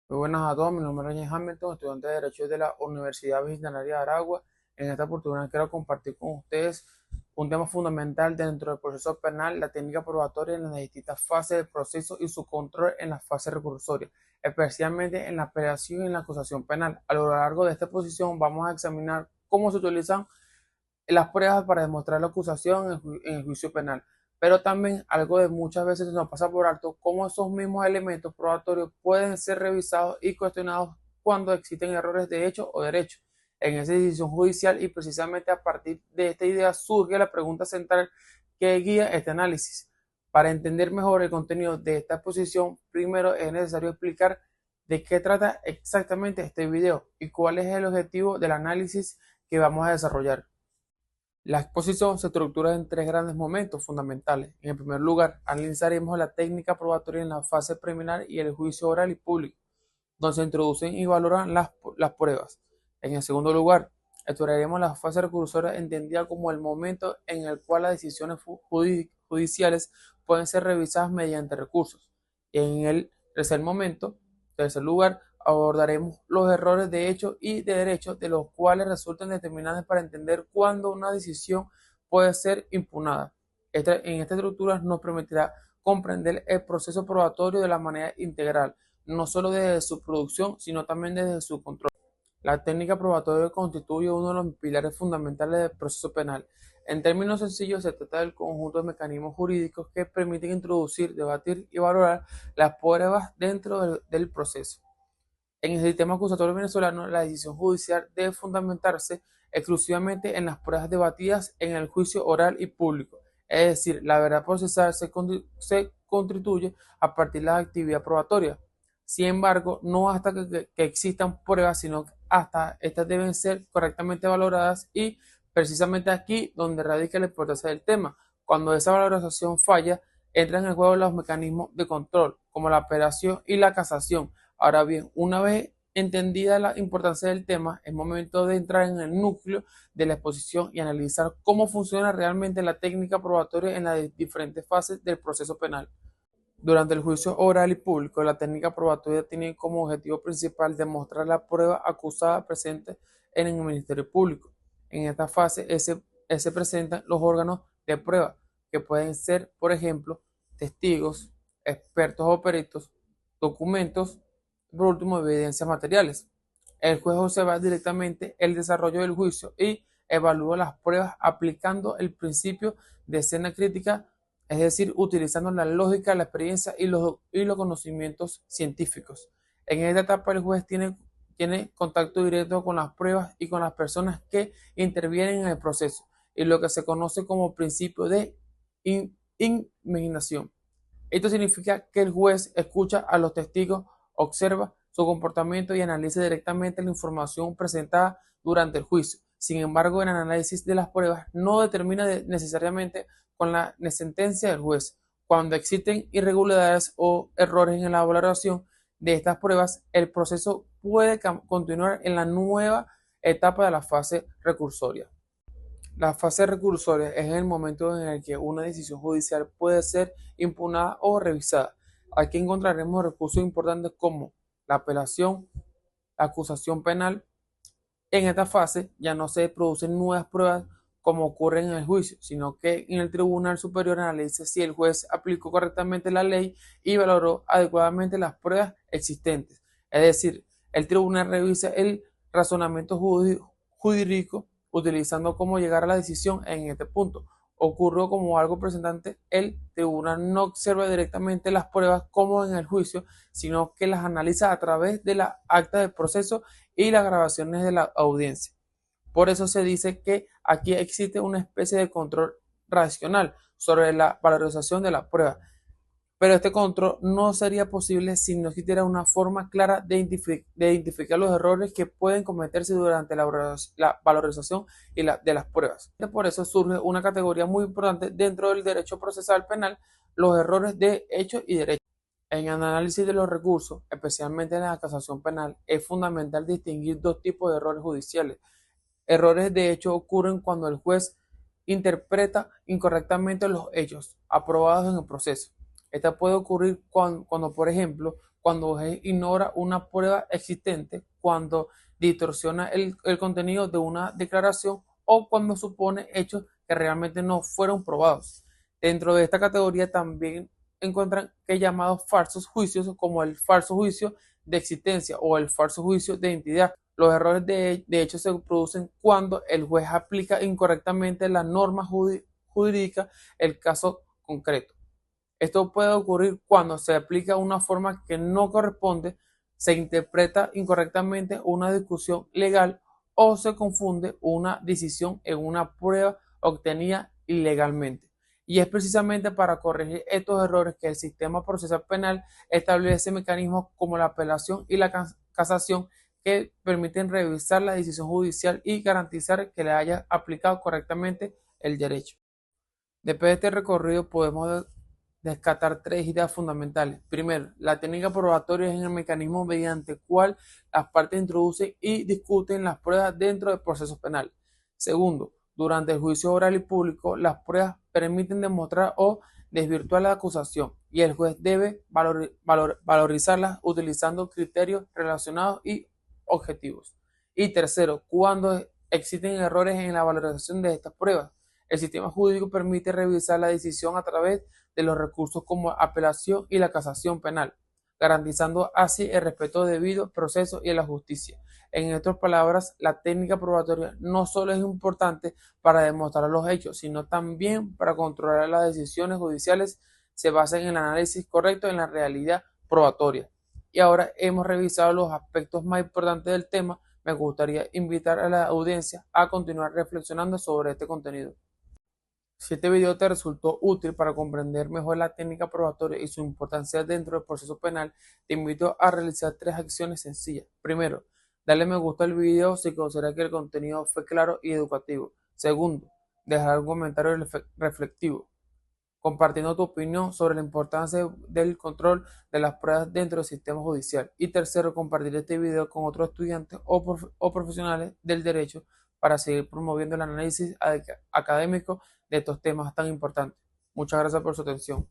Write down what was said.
Muy buenas a todos, mi nombre es Ryan Hamilton, estudiante de Derecho de la Universidad Bicentenaria de Aragua. En esta oportunidad quiero compartir con ustedes un tema fundamental dentro del proceso penal, la técnica probatoria en las distintas fases del proceso y su control en la fase recursoria, especialmente en la apelación y en la acusación penal. A lo largo de esta exposición vamos a examinar cómo se utilizan las pruebas para demostrar la acusación en el juicio penal. Pero también algo de muchas veces nos pasa por alto, cómo esos mismos elementos probatorios pueden ser revisados y cuestionados cuando existen errores de hecho o derecho en esa decisión judicial, y precisamente a partir de esta idea surge la pregunta central que guía este análisis. Para entender mejor el contenido de esta exposición, primero es necesario explicar de qué trata exactamente este video y cuál es el objetivo del análisis que vamos a desarrollar. La exposición se estructura en tres grandes momentos fundamentales. En el primer lugar, analizaremos la técnica probatoria en la fase preliminar y el juicio oral y público, donde se introducen y valoran las pruebas. En el segundo lugar, estudiaremos la fase recursoria, entendida como el momento en el cual las decisiones judiciales pueden ser revisadas mediante recursos. En el tercer lugar, abordaremos los errores de hecho y de derecho de los cuales resultan determinantes para entender cuándo una decisión puede ser impugnada. En esta estructura nos permitirá comprender el proceso probatorio de la manera integral, no solo desde su producción, sino también desde su control. La técnica probatoria constituye uno de los pilares fundamentales del proceso penal. En términos sencillos, se trata del conjunto de mecanismos jurídicos que permiten introducir, debatir y valorar las pruebas dentro del proceso. En el sistema acusatorio venezolano, la decisión judicial debe fundamentarse exclusivamente en las pruebas debatidas en el juicio oral y público. Es decir, la verdad procesal se constituye a partir de la actividad probatoria. Sin embargo, no hasta que existan pruebas, sino hasta estas deben ser correctamente valoradas, y precisamente aquí donde radica la importancia del tema. Cuando esa valoración falla, entran en juego los mecanismos de control, como la apelación y la casación. Ahora bien, una vez entendida la importancia del tema, es momento de entrar en el núcleo de la exposición y analizar cómo funciona realmente la técnica probatoria en las diferentes fases del proceso penal. Durante el juicio oral y público, la técnica probatoria tiene como objetivo principal demostrar la prueba acusada presente en el Ministerio Público. En esta fase se presentan los órganos de prueba, que pueden ser, por ejemplo, testigos, expertos o peritos, documentos, por último, evidencias materiales. El juez observa directamente el desarrollo del juicio y evalúa las pruebas aplicando el principio de escena crítica, es decir, utilizando la lógica, la experiencia y los conocimientos científicos. En esta etapa el juez tiene contacto directo con las pruebas y con las personas que intervienen en el proceso, y lo que se conoce como principio de imaginación. Esto significa que el juez escucha a los testigos, observa su comportamiento y analiza directamente la información presentada durante el juicio. Sin embargo, el análisis de las pruebas no determina necesariamente con la sentencia del juez. Cuando existen irregularidades o errores en la valoración de estas pruebas, el proceso puede continuar en la nueva etapa de la fase recursoria. La fase recursoria es el momento en el que una decisión judicial puede ser impugnada o revisada. Aquí encontraremos recursos importantes como la apelación, la acusación penal. En esta fase ya no se producen nuevas pruebas como ocurre en el juicio, sino que en el Tribunal Superior analiza si el juez aplicó correctamente la ley y valoró adecuadamente las pruebas existentes. Es decir, el tribunal revisa el razonamiento jurídico utilizando cómo llegar a la decisión en este punto. Ocurrió como algo presentante, el tribunal no observa directamente las pruebas como en el juicio, sino que las analiza a través de la acta del proceso y las grabaciones de la audiencia. Por eso se dice que aquí existe una especie de control racional sobre la valorización de la prueba. Pero este control no sería posible si no existiera una forma clara de identificar los errores que pueden cometerse durante la valorización de las pruebas. Por eso surge una categoría muy importante dentro del derecho procesal penal: los errores de hecho y derecho. En el análisis de los recursos, especialmente en la casación penal, es fundamental distinguir dos tipos de errores judiciales. Errores de hecho ocurren cuando el juez interpreta incorrectamente los hechos aprobados en el proceso. Esta puede ocurrir por ejemplo, cuando un juez ignora una prueba existente, cuando distorsiona el contenido de una declaración o cuando supone hechos que realmente no fueron probados. Dentro de esta categoría también encuentran que llamados falsos juicios, como el falso juicio de existencia o el falso juicio de identidad. Los errores de hecho se producen cuando el juez aplica incorrectamente la norma jurídica el caso concreto. Esto puede ocurrir cuando se aplica una forma que no corresponde, se interpreta incorrectamente una discusión legal o se confunde una decisión en una prueba obtenida ilegalmente. Y es precisamente para corregir estos errores que el sistema procesal penal establece mecanismos como la apelación y la casación que permiten revisar la decisión judicial y garantizar que le haya aplicado correctamente el derecho. Después de este recorrido podemos descartar tres ideas fundamentales. Primero, la técnica probatoria es el mecanismo mediante el cual las partes introducen y discuten las pruebas dentro del proceso penal. Segundo, durante el juicio oral y público, las pruebas permiten demostrar o desvirtuar la acusación y el juez debe valorizarlas utilizando criterios relacionados y objetivos. Y tercero, cuando existen errores en la valorización de estas pruebas, el sistema jurídico permite revisar la decisión a través de los recursos como apelación y la casación penal, garantizando así el respeto debido, proceso y la justicia. En otras palabras, la técnica probatoria no solo es importante para demostrar los hechos, sino también para controlar las decisiones judiciales se basan en el análisis correcto en la realidad probatoria. Y ahora hemos revisado los aspectos más importantes del tema. Me gustaría invitar a la audiencia a continuar reflexionando sobre este contenido. Si este video te resultó útil para comprender mejor la técnica probatoria y su importancia dentro del proceso penal, te invito a realizar tres acciones sencillas. Primero, darle me gusta al video si considera que el contenido fue claro y educativo. Segundo, dejar un comentario reflexivo, compartiendo tu opinión sobre la importancia del control de las pruebas dentro del sistema judicial. Y tercero, compartir este video con otros estudiantes o profesionales del derecho para seguir promoviendo el análisis académico de estos temas tan importantes. Muchas gracias por su atención.